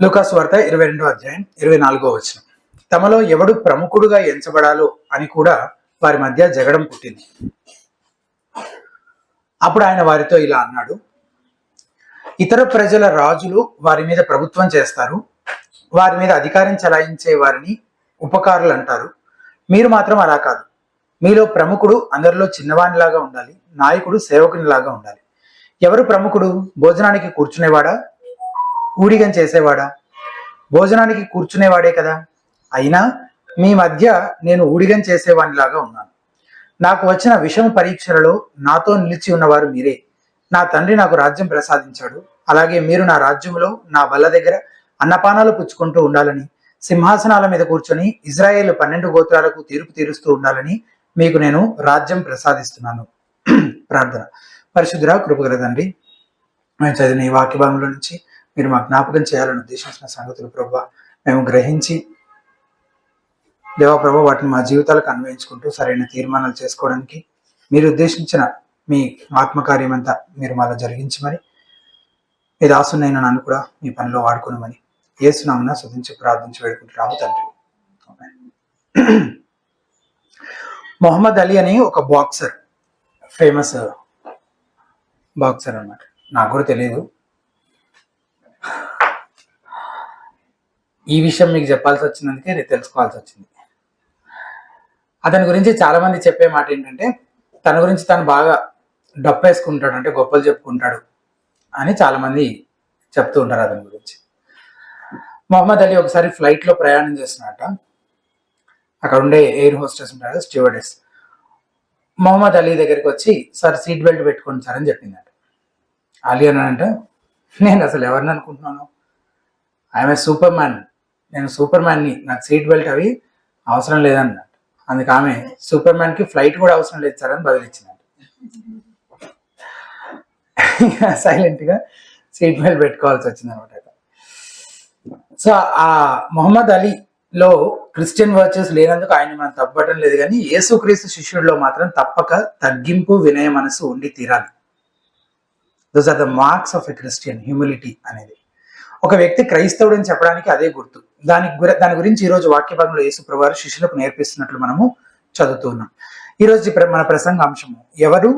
లూకాసు వార్త 22వ అధ్యాయం 24వ వచనం. తమలో ఎవడు ప్రముఖుడుగా ఎంచబడాలో అని కూడా వారి మధ్య జగడం పుట్టింది. అప్పుడు ఆయన వారితో ఇలా అన్నాడు, ఇతర ప్రజల రాజులు వారి మీద ప్రభుత్వం చేస్తారు, వారి మీద అధికారం చలాయించే వారిని ఉపకారులు అంటారు. మీరు మాత్రం అలా కాదు. మీలో ప్రముఖుడు అందరిలో చిన్నవానిలాగా ఉండాలి, నాయకుడు సేవకునిలాగా ఉండాలి. ఎవరు ప్రముఖుడు? భోజనానికి కూర్చునేవాడా, ఊడిగం చేసేవాడా? భోజనానికి కూర్చునేవాడే కదా. అయినా మీ మధ్య నేను ఊడిగం చేసేవానిలాగా ఉన్నాను. నాకు వచ్చిన విషమ పరీక్షలలో నాతో నిలిచి ఉన్నవారు మీరే. నా తండ్రి నాకు రాజ్యం ప్రసాదించాడు, అలాగే మీరు నా రాజ్యంలో నా బల్ల దగ్గర అన్నపానాలు పుచ్చుకుంటూ ఉండాలని, సింహాసనాల మీద కూర్చొని ఇజ్రాయేలు 12 గోత్రాలకు తీర్పు తీరుస్తూ ఉండాలని మీకు నేను రాజ్యం ప్రసాదిస్తున్నాను. ప్రార్థన. పరిశుద్ధుడా, కృపగల తండ్రి, మేము చదివిన ఈ వాక్య భాగంలో నుంచి మీరు మా జ్ఞాపకం చేయాలని ఉద్దేశించిన సంగతులు ప్రభా మేము గ్రహించి, దేవా ప్రభా, వాటిని మా జీవితాలకు అన్వయించుకుంటూ సరైన తీర్మానాలు చేసుకోవడానికి మీరు ఉద్దేశించిన మీ ఆత్మకార్యమంతా మీరు మాలో జరిగించమని, మీ దాసునైనా నన్ను కూడా మీ పనిలో వాడుకోనమని యేసునామమున స్తుతించి ప్రార్థించి వేడుకుంటున్నాము తండ్రి. మొహమ్మద్ అలీ అని ఒక బాక్సర్, ఫేమస్ బాక్సర్ అన్నమాట. నాకు కూడా తెలియదు. ఈ విషయం మీకు చెప్పాల్సి వచ్చినందుకే నేను తెలుసుకోవాల్సి వచ్చింది. అతని గురించి చాలా మంది చెప్పే మాట ఏంటంటే, తన గురించి తను బాగా డప్పేసుకుంటాడు, అంటే గొప్పలు చెప్పుకుంటాడు అని చాలా మంది చెప్తూ ఉంటారు అతని గురించి. మొహమ్మద్ అలీ ఒకసారి ఫ్లైట్లో ప్రయాణం చేస్తున్నట్ట. అక్కడ ఉండే ఎయిర్ హోస్టెస్ ఉంటారు, స్టీవర్డెస్, మొహమ్మద్ అలీ దగ్గరికి వచ్చి, సార్ సీట్ బెల్ట్ పెట్టుకోండి సార్ అని చెప్పిందట. అలీ అని అంటే, నేను అసలు ఎవరిని అనుకుంటున్నాను, ఐఎమ్ ఏ సూపర్ మ్యాన్, నేను సూపర్ మ్యాన్ని, నాకు సీట్ బెల్ట్ అవి అవసరం లేదన్నట్టు. అందుకు ఆమె, సూపర్ మ్యాన్కి ఫ్లైట్ కూడా అవసరం లేదు సార్ అని బదిలిచ్చినట్టు. సైలెంట్గా సీట్ బెల్ట్ పెట్టుకోవాల్సి వచ్చింది అనమాట. సో ఆ మొహమ్మద్ అలీలో క్రిస్టియన్ వర్చెస్ లేనందుకు ఆయన మనం తప్పటం లేదు, కానీ యేసుక్రీస్తు శిష్యుడిలో మాత్రం తప్పక తగ్గింపు, వినయ మనసు ఉండి తీరాలి. Those are the marks of a Christian, humility అనేది. ఒక వ్యక్తి క్రైస్తవుడు అని చెప్పడానికి అదే గుర్తు. దాని గురించి ఈరోజు వాక్య భాగంలో యేసు ప్రభువారు శిష్యులకు నేర్పిస్తున్నట్లు మనము చదువుతూ ఉన్నాం. ఈరోజు మన ప్రసంగ అంశము, ఎవరు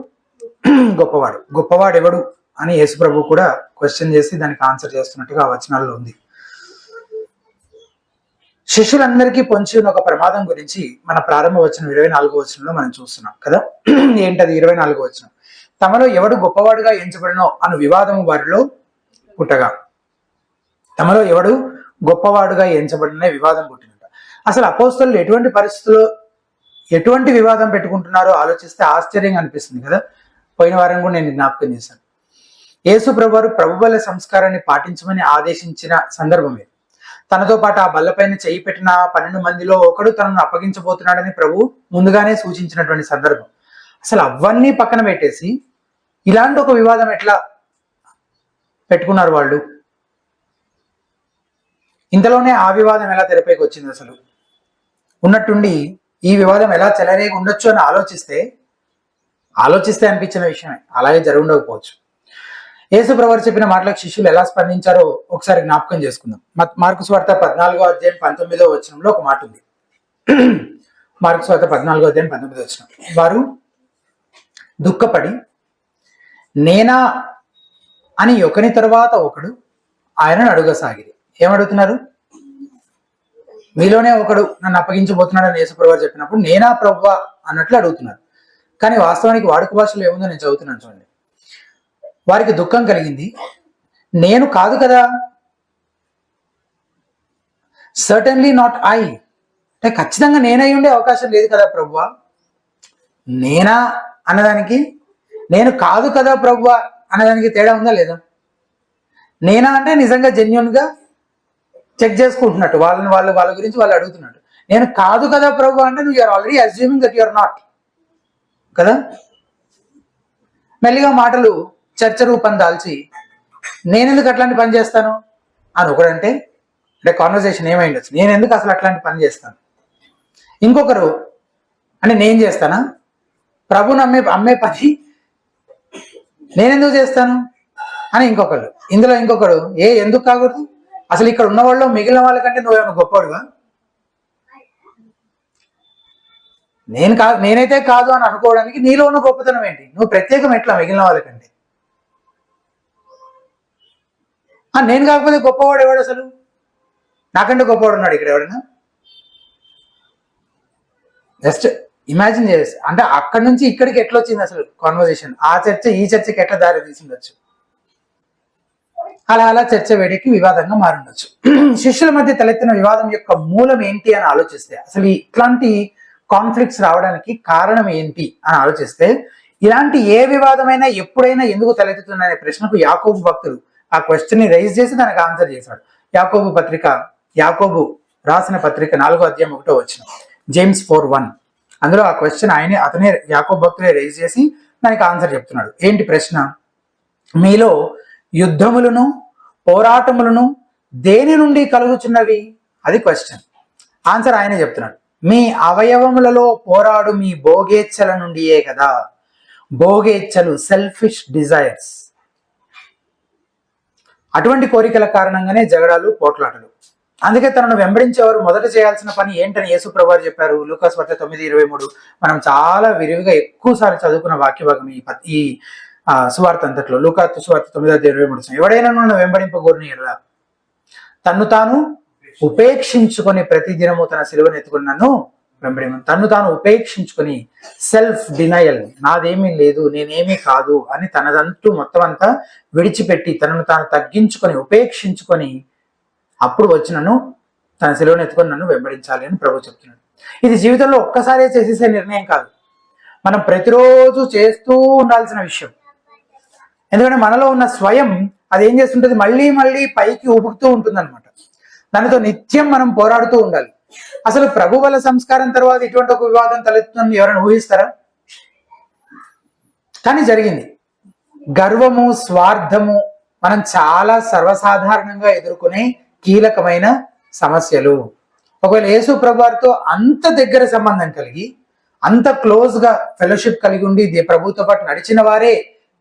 గొప్పవాడు, గొప్పవాడు ఎవడు అని యేసు ప్రభు కూడా క్వశ్చన్ చేసి దానికి ఆన్సర్ చేస్తున్నట్టుగా ఆ వచనాల్లో ఉంది. శిష్యులందరికీ పొంచి ఉన్న ఒక ప్రమాదం గురించి మన ప్రారంభ వచనం 24వ వచనంలో మనం చూస్తున్నాం కదా. ఏంటది? 24వ వచనం, తమలో ఎవడు గొప్పవాడుగా ఎంచబడినో అను వివాదము వారిలో పుట్టగా. తమలో ఎవడు గొప్పవాడుగా ఎంచబడిన వివాదం పుట్టినట్ట. అసలు అపోస్తలులు ఎటువంటి పరిస్థితుల్లో ఎటువంటి వివాదం పెట్టుకుంటున్నారో ఆలోచిస్తే ఆశ్చర్యంగా అనిపిస్తుంది కదా. పోయిన వారం కూడా నేను జ్ఞాపకం చేశాను. యేసు ప్రభువారు ప్రభుబల సంస్కారాన్ని పాటించమని ఆదేశించిన సందర్భం ఇది. తనతో పాటు ఆ బల్లపైన చేయి పెట్టిన 12 మందిలో ఒకడు తనను అప్పగించబోతున్నాడని ప్రభు ముందుగానే సూచించినటువంటి సందర్భం. అసలు అవన్నీ పక్కన పెట్టేసి ఇలాంటి ఒక వివాదం ఎట్లా పెట్టుకున్నారు వాళ్ళు? ఇంతలోనే ఆ వివాదం ఎలా తెరపైకి వచ్చింది? అసలు ఉన్నట్టుండి ఈ వివాదం ఎలా చెలరేగి ఉండొచ్చు అని ఆలోచిస్తే అనిపించిన విషయమే. అలాగే జరుగుండకపోవచ్చు. యేసు ప్రభువారు చెప్పిన మాటలకు శిష్యులు ఎలా స్పందించారో ఒకసారి జ్ఞాపకం చేసుకుందాం. మార్కు సువార్త 14వ అధ్యాయం 19వ వచనంలో ఒక మాట ఉంది. మార్కు సువార్త 14వ అధ్యాయం 19వ వచనం, వారు దుఃఖపడి నేనా అని ఒకని తర్వాత ఒకడు ఆయనను అడుగసాగిరి. ఏమడుగుతున్నారు? మీలోనే ఒకడు నన్ను అప్పగించబోతున్నాడని యేసు ప్రభువారు చెప్పినప్పుడు నేనా ప్రభువా అన్నట్లు అడుగుతున్నారు. కానీ వాస్తవానికి వాడుక భాషలో ఏముందో నేను చదువుతున్నాను చూడండి. వారికి దుఃఖం కలిగింది, నేను కాదు కదా, సర్టన్లీ నాట్ ఐ, అంటే ఖచ్చితంగా నేనై ఉండే అవకాశం లేదు కదా ప్రభువా. నేనా అన్నదానికి నేను కాదు కదా ప్రభువా అన్నదానికి తేడా ఉందా లేదా? నేనా అంటే నిజంగా జెన్యూన్ గా చెక్ చేసుకుంటున్నట్టు, వాళ్ళ గురించి వాళ్ళు అడుగుతున్నట్టు. నేను కాదు కదా ప్రభు అంటే నువ్వు you're already assuming that you're not కదా. మెల్లిగా మాటలు చర్చ రూపం దాల్చి నేను ఎందుకు అట్లాంటి పని చేస్తాను అని ఒకడంటే, అంటే కాన్వర్సేషన్ ఏమైండొచ్చు, నేను ఎందుకు అసలు అట్లాంటి పని చేస్తాను. ఇంకొకరు అంటే నేను చేస్తానా, ప్రభుని అమ్మే పని నేనెందుకు చేస్తాను అని ఇంకొకరు. ఇందులో ఇంకొకడు ఎందుకు కాకూడదు, అసలు ఇక్కడ ఉన్న వాళ్ళు మిగిలిన వాళ్ళకంటే నువ్వేమైనా గొప్పవాడుగా? నేనైతే కాదు అని అనుకోవడానికి నీలో ఉన్న గొప్పతనం ఏంటి? నువ్వు ప్రత్యేకం ఎట్లా మిగిలిన వాళ్ళకంటే? నేను కాకపోతే గొప్పవాడు ఎవడు అసలు? నాకంటే గొప్పవాడు ఉన్నాడు ఇక్కడ ఎవడన్నా? జస్ట్ ఇమాజిన్ చేసి, అంటే అక్కడి నుంచి ఇక్కడికి ఎట్లా వచ్చింది అసలు కాన్వర్జేషన్? ఆ చర్చ ఈ చర్చకి ఎట్లా దారి తీసిండొచ్చు? అలా చర్చ వేడికి వివాదంగా మారుండొచ్చు. శిష్యుల మధ్య తలెత్తిన వివాదం యొక్క మూలం ఏంటి అని ఆలోచిస్తే, అసలు ఇట్లాంటి కాన్ఫ్లిక్ట్స్ రావడానికి కారణం ఏంటి అని ఆలోచిస్తే, ఇలాంటి ఏ వివాదమైనా ఎప్పుడైనా ఎందుకు తలెత్తుతుందనే ప్రశ్నకు యాకోబు భక్తుడు ఆ క్వశ్చన్ ని రైజ్ చేసి దానికి ఆన్సర్ చేశాడు. యాకోబు రాసిన పత్రిక 4వ అధ్యాయం 1వ వచనం, జేమ్స్ 4:1. అందులో ఆ క్వశ్చన్ అతనే యాకోబు భక్తుడే రైజ్ చేసి దానికి ఆన్సర్ చెప్తున్నాడు. ఏంటి ప్రశ్న? మీలో యుద్ధములను పోరాటములను దేని నుండి కలుగుచున్నవి? అది క్వశ్చన్. ఆన్సర్ ఆయనే చెప్తున్నాడు. మీ అవయవములలో పోరాడు మీ భోగేచ్ఛల నుండియే కదా. భోగేచ్ఛలు, సెల్ఫిష్ డిజైర్స్, అటువంటి కోరికల కారణంగానే జగడాలు, పోట్లాటలు. అందుకే తనను వెంబడించేవారు మొదట చేయాల్సిన పని ఏంటని యేసు ప్రభువారు చెప్పారు. లూకాసు వార్త 9:23. మనం చాలా విరివిగా ఎక్కువసార్లు చదువుకున్న వాక్య భాగం ఈ సువార్త అంతట్లో. లూకాసు సువార్త 9:23. ఎవడైనా నన్ను వెంబడింపగోరిని ఎడల తన్ను తాను ఉపేక్షించుకొని ప్రతిదినము తన సిలువను ఎత్తుకుని నన్ను వెంబడించు. తన్ను తాను ఉపేక్షించుకొని, సెల్ఫ్ డినయల్, నాదేమీ లేదు, నేనేమీ కాదు అని తనదంటూ మొత్తం అంతా విడిచిపెట్టి తనను తాను తగ్గించుకొని ఉపేక్షించుకొని అప్పుడు వచ్చి నన్ను తన సిలువను ఎత్తుకొని నన్ను వెంబడించాలి అని ప్రభు చెప్తున్నాడు. ఇది జీవితంలో ఒక్కసారే చేసేసే నిర్ణయం కాదు, మనం ప్రతిరోజు చేస్తూ ఉండాల్సిన విషయం. ఎందుకంటే మనలో ఉన్న స్వయం అది ఏం చేస్తుంటుంది, మళ్ళీ మళ్ళీ పైకి ఊపుతూ ఉంటుంది అనమాట. దానితో నిత్యం మనం పోరాడుతూ ఉండాలి. అసలు ప్రభు వల్ల సంస్కారం తర్వాత ఇటువంటి ఒక వివాదం తలెత్తుందని ఎవరైనా ఊహిస్తారా? కానీ జరిగింది. గర్వము, స్వార్థము మనం చాలా సర్వసాధారణంగా ఎదుర్కొనే కీలకమైన సమస్యలు. ఒకవేళ యేసు ప్రభువారితో అంత దగ్గర సంబంధం కలిగి, అంత క్లోజ్ గా ఫెలోషిప్ కలిగి ఉండి ప్రభుతో పాటు నడిచిన వారే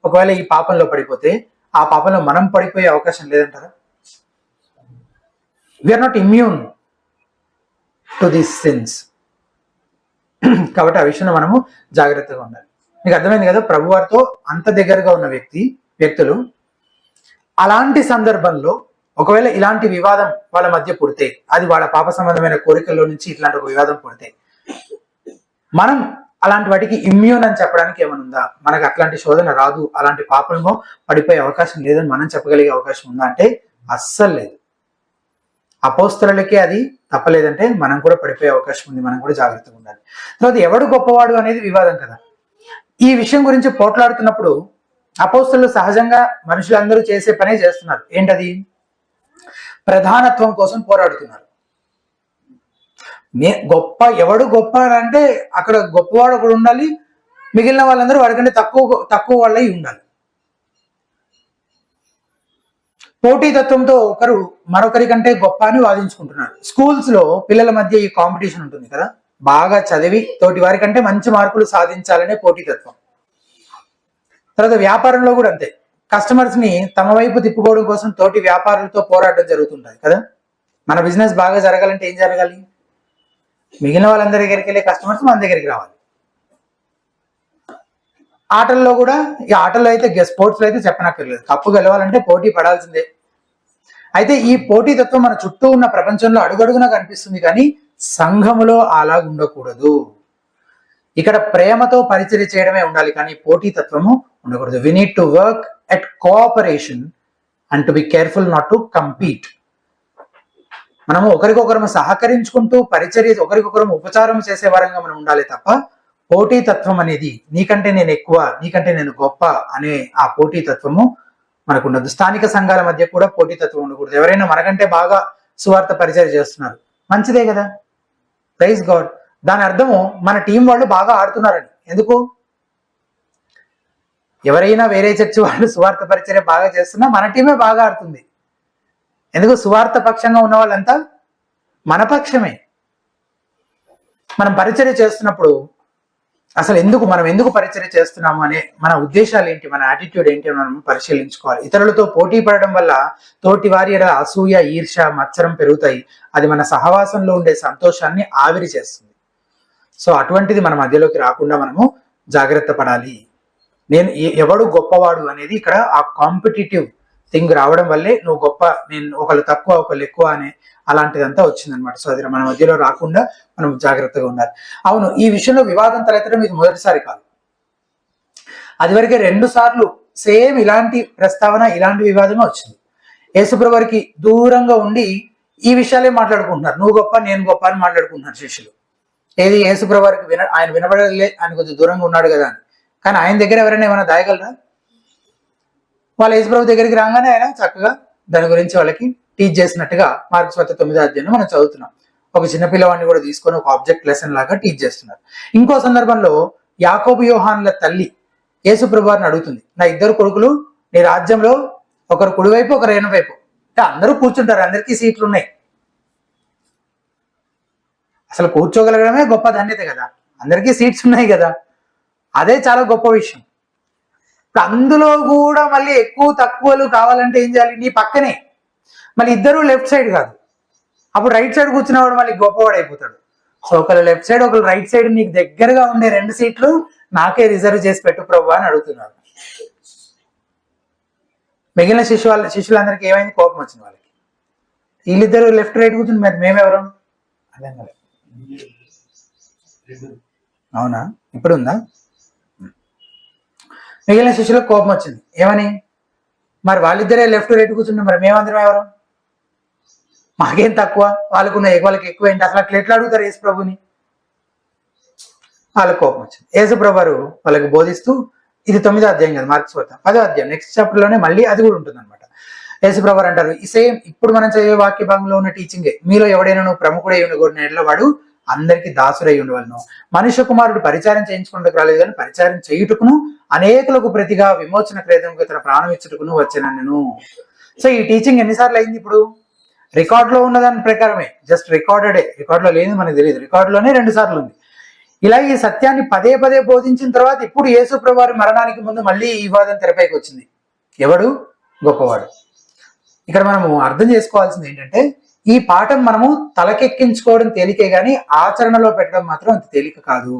ఒకవేళ ఈ పాపంలో పడిపోతే, ఆ పాపంలో మనం పడిపోయే అవకాశం లేదంటారా? We're not immune to this sins. కాబట్టి ఆ విషయంలో మనము జాగ్రత్తగా ఉండాలి. మీకు అర్థమైంది కదా? ప్రభువారితో అంత దగ్గరగా ఉన్న వ్యక్తులు అలాంటి సందర్భంలో ఒకవేళ ఇలాంటి వివాదం వాళ్ళ మధ్య పుడితే, అది వాళ్ళ పాప సంబంధమైన కోరికల్లో నుంచి ఇట్లాంటి ఒక వివాదం పుడితే, మనం అలాంటి వాటికి ఇమ్యూన్ అని చెప్పడానికి ఏమైనా ఉందా? మనకు అట్లాంటి శోధన రాదు, అలాంటి పాపంలో పడిపోయే అవకాశం లేదని మనం చెప్పగలిగే అవకాశం ఉందా అంటే అస్సలు లేదు. అపోస్తలులకే అది తప్పలేదంటే మనం కూడా పడిపోయే అవకాశం ఉంది. మనం కూడా జాగ్రత్తగా ఉండాలి. తర్వాత ఎవడు గొప్పవాడు అనేది వివాదం కదా. ఈ విషయం గురించి పోట్లాడుతున్నప్పుడు అపోస్తలులు సహజంగా మనుషులందరూ చేసే పనే చేస్తున్నారు. ఏంటది? ప్రధానత్వం కోసం పోరాడుతున్నారు. ఎవడు గొప్ప అంటే అక్కడ గొప్పవాడు ఒకడు ఉండాలి, మిగిలిన వాళ్ళందరూ వాడికంటే తక్కువ వాళ్ళై ఉండాలి. పోటీతత్వంతో ఒకరు మరొకరి కంటే గొప్ప అని వాదించుకుంటున్నారు. స్కూల్స్ లో పిల్లల మధ్య ఈ కాంపిటీషన్ ఉంటుంది కదా, బాగా చదివి తోటి వారి కంటే మంచి మార్కులు సాధించాలనే పోటీతత్వం. తర్వాత వ్యాపారంలో కూడా అంతే, కస్టమర్స్ ని తమ వైపు తిప్పుకోవడం కోసం తోటి వ్యాపారులతో పోరాటం జరుగుతుంటుంది కదా. మన బిజినెస్ బాగా జరగాలంటే ఏం జరగాలి? మిగిలిన వాళ్ళందరి దగ్గరికి వెళ్ళే కస్టమర్స్ మన దగ్గరికి రావాలి. ఆటల్లో కూడా, ఈ ఆటల్లో అయితే స్పోర్ట్స్ లో అయితే చెప్పనక్కర్లేదు, కప్పు గెలవాలంటే పోటీ పడాల్సిందే. అయితే ఈ పోటీతత్వం మన చుట్టూ ఉన్న ప్రపంచంలో అడుగడుగునా కనిపిస్తుంది, కానీ సంఘములో అలా ఉండకూడదు. ఇక్కడ ప్రేమతో పరిచర్య చేయడమే ఉండాలి, కానీ పోటీతత్వము ఉండకూడదు. We need to work at cooperation and to be careful not to compete. మనము ఒకరికొకరు సహకరించుకుంటూ పరిచర్య, ఒకరికొకరు ఉపచారం చేసే వారంగా మనం ఉండాలి తప్ప పోటీతత్వం అనేది నీకంటే నేను ఎక్కువ, నీకంటే నేను గొప్ప అనే ఆ పోటీతత్వము మనకు ఉండదు. స్థానిక సంఘాల మధ్య కూడా పోటీతత్వం ఉండకూడదు. ఎవరైనా మనకంటే బాగా సువార్త పరిచర్య చేస్తున్నారు, మంచిదే కదా, ప్రైజ్ గాడ్. దాని అర్థము మన టీం వాళ్ళు బాగా ఆడుతున్నారని. ఎందుకు? ఎవరైనా వేరే చర్చి వాళ్ళు సువార్త పరిచర్య బాగా చేస్తున్నా మన టీమే బాగా ఆడుతుంది. ఎందుకు? సువార్త పక్షంగా ఉన్న వాళ్ళంతా మన పక్షమే. మనం పరిచర్య చేస్తున్నప్పుడు అసలు మనం ఎందుకు పరిచర్య చేస్తున్నాము అనే మన ఉద్దేశాలు ఏంటి, మన యాటిట్యూడ్ ఏంటి అని మనం పరిశీలించుకోవాలి. ఇతరులతో పోటీ పడడం వల్ల తోటి వారి ఎడల అసూయ, ఈర్ష్య, మత్సరం పెరుగుతాయి. అది మన సహవాసంలో ఉండే సంతోషాన్ని ఆవిరి చేస్తుంది. సో అటువంటిది మన మధ్యలోకి రాకుండా మనము జాగ్రత్త పడాలి. ఎవడు గొప్పవాడు అనేది ఇక్కడ ఆ కాంపిటేటివ్ థింగ్ రావడం వల్లే నువ్వు గొప్ప, నేను ఒకళ్ళు తక్కువ ఒకళ్ళు ఎక్కువ అనే అలాంటిదంతా వచ్చిందనమాట. సో అది మన మధ్యలో రాకుండా మనం జాగ్రత్తగా ఉండాలి. అవును, ఈ విషయంలో వివాదం తలెత్తడం ఇది మొదటిసారి కాదు. అది వరకే 2 సార్లు సేమ్ ఇలాంటి ప్రస్తావన, ఇలాంటి వివాదమే వచ్చింది. యేసుప్రభు వారికి దూరంగా ఉండి ఈ విషయాలే మాట్లాడుకుంటున్నారు. నువ్వు గొప్ప, నేను గొప్ప అని మాట్లాడుకుంటున్నారు శిష్యులు. ఏది యేసుప్రభు వారికి ఆయన వినబడలే, ఆయన కొంచెం దూరంగా ఉన్నాడు కదా అని. కానీ ఆయన దగ్గర ఎవరైనా ఏమైనా దాయగలరా? వాళ్ళ యేసుప్రభు దగ్గరికి రాగానే ఆయన చక్కగా దాని గురించి వాళ్ళకి టీచ్ చేసినట్టుగా మార్కు సువార్త 9వ అధ్యాయంలో మనం చదువుతున్నాం. ఒక చిన్నపిల్లవాడిని కూడా తీసుకొని ఒక ఆబ్జెక్ట్ లెసన్ లాగా టీచ్ చేస్తున్నారు. ఇంకో సందర్భంలో యాకోబు యోహానుల తల్లి యేసుప్రభు వారిని అడుగుతుంది, నా 2 కొడుకులు నీ రాజ్యంలో ఒకరు కుడివైపు ఒకరు ఎడమవైపు, అంటే అందరూ కూర్చుంటారు, అందరికీ సీట్లు ఉన్నాయి. అసలు కూర్చోగలగడమే గొప్ప ధన్యత కదా, అందరికీ సీట్స్ ఉన్నాయి కదా, అదే చాలా గొప్ప విషయం. అందులో కూడా మళ్ళీ ఎక్కువ తక్కువలు కావాలంటే ఏం చేయాలి? నీ పక్కనే మళ్ళీ ఇద్దరు లెఫ్ట్ సైడ్ కాదు, అప్పుడు రైట్ సైడ్ కూర్చున్నవాడు మళ్ళీ గొప్పవాడు అయిపోతాడు. సో ఒకరు లెఫ్ట్ సైడ్ ఒకరు రైట్ సైడ్, నీకు దగ్గరగా ఉండే 2 సీట్లు నాకే రిజర్వ్ చేసి పెట్టు ప్రభు అని అడుగుతున్నాడు. మిగిలిన శిష్యులందరికీ ఏమైంది? కోపం వచ్చింది వాళ్ళకి. వీళ్ళిద్దరు లెఫ్ట్ రైట్ కూర్చుని మరి మేమెవరం? అదే మరి అవునా, ఇప్పుడు ఉందా? మిగిలిన శిష్యులకు కోపం వచ్చింది. ఏమని? మరి వాళ్ళిద్దరే లెఫ్ట్ రైట్ కూర్చుంటే మరి మేమందరం ఎవరు? మాకేం తక్కువ, వాళ్ళకి ఎక్కువ ఏంటి? అసలు అట్లా ఎట్లా అడుగుతారు యేసు ప్రభుని? వాళ్ళకి కోపం వచ్చింది. యేసు ప్రభు వారు వాళ్ళకి బోధిస్తూ, ఇది 9వ అధ్యాయం కదా మార్కు సువార్త, 10వ అధ్యాయం నెక్స్ట్ చాప్టర్ లోనే మళ్ళీ అది కూడా ఉంటుంది అనమాట. యేసు ప్రభు వారు అంటారు, ఈ సేమ్ ఇప్పుడు మనం చదివే వాక్య భాగంలో ఉన్న టీచింగే, మీలో ఎవడైనా నువ్వు ప్రముఖుడై ఉండకూడని ఎడ్ల వాడు అందరికీ దాసుడై ఉండవలను. మనుష్య కుమారుడు పరిచారం చేయించుకుంటూ రాలేదు కానీ పరిచారం చేయుటకును అనేకులకు ప్రతిగా విమోచన క్రేతంగా తన ప్రాణం ఇచ్చుటకును వచ్చాను. సో ఈ టీచింగ్ ఎన్నిసార్లు అయింది? ఇప్పుడు రికార్డ్ లో ఉన్న దాని ప్రకారమే, జస్ట్ రికార్డ్ లో లేని మనకు తెలియదు, రికార్డ్ లోనే 2 సార్లు ఉంది. ఇలా ఈ సత్యాన్ని పదే పదే బోధించిన తర్వాత ఇప్పుడు యేసు ప్రభు వారి మరణానికి ముందు మళ్ళీ ఈ వివాదం తెరపైకి వచ్చింది. ఎవడు గొప్పవాడు? ఇక్కడ మనము అర్థం చేసుకోవాల్సింది ఏంటంటే, ఈ పాఠం మనము తలకెక్కించుకోవడం తేలికే గాని ఆచరణలో పెట్టడం మాత్రం అంత తేలిక కాదు.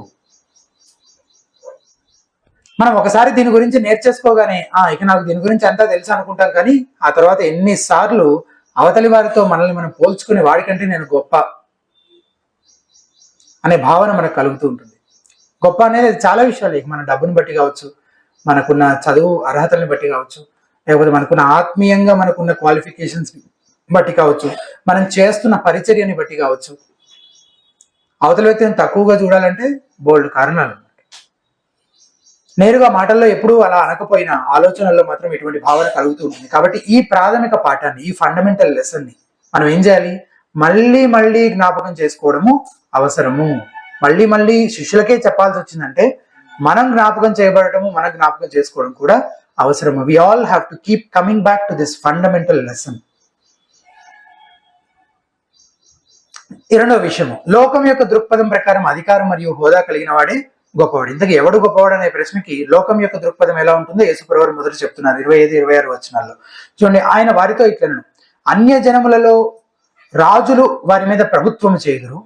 మనం ఒకసారి దీని గురించి నేర్చేసుకోగానే ఇక నాకు దీని గురించి అంతా తెలుసు అనుకుంటాం, కానీ ఆ తర్వాత ఎన్నిసార్లు అవతలి వారితో మనల్ని మనం పోల్చుకునే వాడికంటే నేను గొప్ప అనే భావన మనకు కలుగుతూ ఉంటుంది. గొప్ప అనేది చాలా విషయాలు, మన డబ్బుని బట్టి కావచ్చు, మనకున్న చదువు అర్హతల్ని బట్టి కావచ్చు, లేకపోతే మనకున్న ఆత్మీయంగా మనకున్న క్వాలిఫికేషన్స్ బట్టి కావచ్చు, మనం చేస్తున్న పరిచర్యని బట్టి కావచ్చు. అవతల వ్యక్తిని తక్కువగా చూడాలంటే బోల్డ్ కారణాలు. నేరుగా మాటల్లో ఎప్పుడూ అలా అనకపోయినా ఆలోచనల్లో మాత్రం ఇటువంటి భావన కలుగుతూ ఉంటుంది. కాబట్టి ఈ ప్రాథమిక పాఠాన్ని, ఈ ఫండమెంటల్ లెసన్ ని మనం ఏం చేయాలి? మళ్ళీ మళ్ళీ జ్ఞాపకం చేసుకోవడము అవసరము. మళ్ళీ మళ్ళీ శిష్యులకే చెప్పాల్సి వచ్చిందంటే మనం జ్ఞాపకం చేయబడటము, మనం జ్ఞాపకం చేసుకోవడం కూడా అవసరము. We all have to keep coming back to this fundamental lesson. రెండవ విషయము, లోకం యొక్క దృక్పథం ప్రకారం అధికారం మరియు హోదా కలిగిన వాడే గొప్పవాడు. ఇంతకీ ఎవడు గొప్పవాడు అనే ప్రశ్నకి లోకం యొక్క దృక్పథం ఎలా ఉంటుందో యేసుప్రభు వారు మొదట చెప్తున్నారు 25-26 వచనాల్లో. చూడండి, ఆయన వారితో ఇట్లనను, అన్య జనములలో రాజులు వారి మీద ప్రభుత్వం చేయుదురు,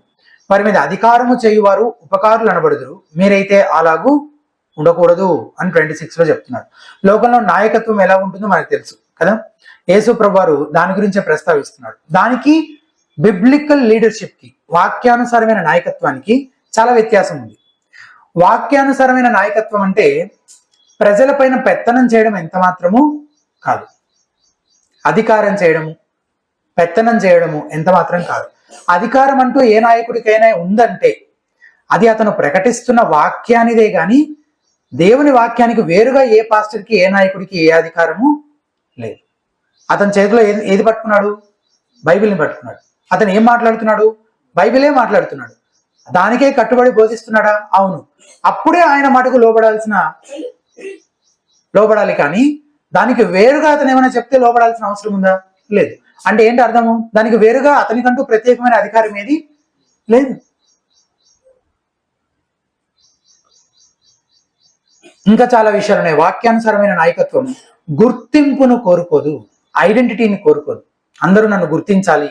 వారి మీద అధికారము చేయువారు ఉపకారులు అనబడుదురు, మీరైతే అలాగూ ఉండకూడదు అని 26లో చెప్తున్నాడు. లోకంలో నాయకత్వం ఎలా ఉంటుందో మనకు తెలుసు కదా. యేసుప్రభు వారు దాని గురించే ప్రస్తావిస్తున్నాడు. దానికి బిబ్లికల్ లీడర్షిప్ కి, వాక్యానుసారమైన నాయకత్వానికి చాలా వ్యత్యాసం ఉంది. వాక్యానుసారమైన నాయకత్వం అంటే ప్రజలపైన పెత్తనం చేయడం ఎంత మాత్రము కాదు, అధికారం చేయడము, పెత్తనం చేయడము ఎంత మాత్రం కాదు. అధికారం అంటూ ఏ నాయకుడికైనా ఉందంటే అది అతను ప్రకటిస్తున్న వాక్యానిదే గాని దేవుని వాక్యానికి వేరుగా ఏ పాస్టర్కి, ఏ నాయకుడికి ఏ అధికారము లేదు. అతని చేతిలో ఏది పట్టుకున్నాడు? బైబిల్ని పట్టుకున్నాడు. అతను ఏం మాట్లాడుతున్నాడు? బైబిలే మాట్లాడుతున్నాడు. దానికే కట్టుబడి బోధిస్తున్నాడా? అవును. అప్పుడే ఆయన మాటకు లోబడాలి, కానీ దానికి వేరుగా అతను ఏమైనా చెప్తే లోబడాల్సిన అవసరం ఉందా? లేదు. అంటే ఏంటి అర్థము? దానికి వేరుగా అతనికంటూ ప్రత్యేకమైన అధికారం ఏది లేదు. ఇంకా చాలా విషయాలు ఉన్నాయి. వాక్యానుసారమైన నాయకత్వం గుర్తింపును కోరుకోదు, ఐడెంటిటీని కోరుకోదు. అందరూ నన్ను గుర్తించాలి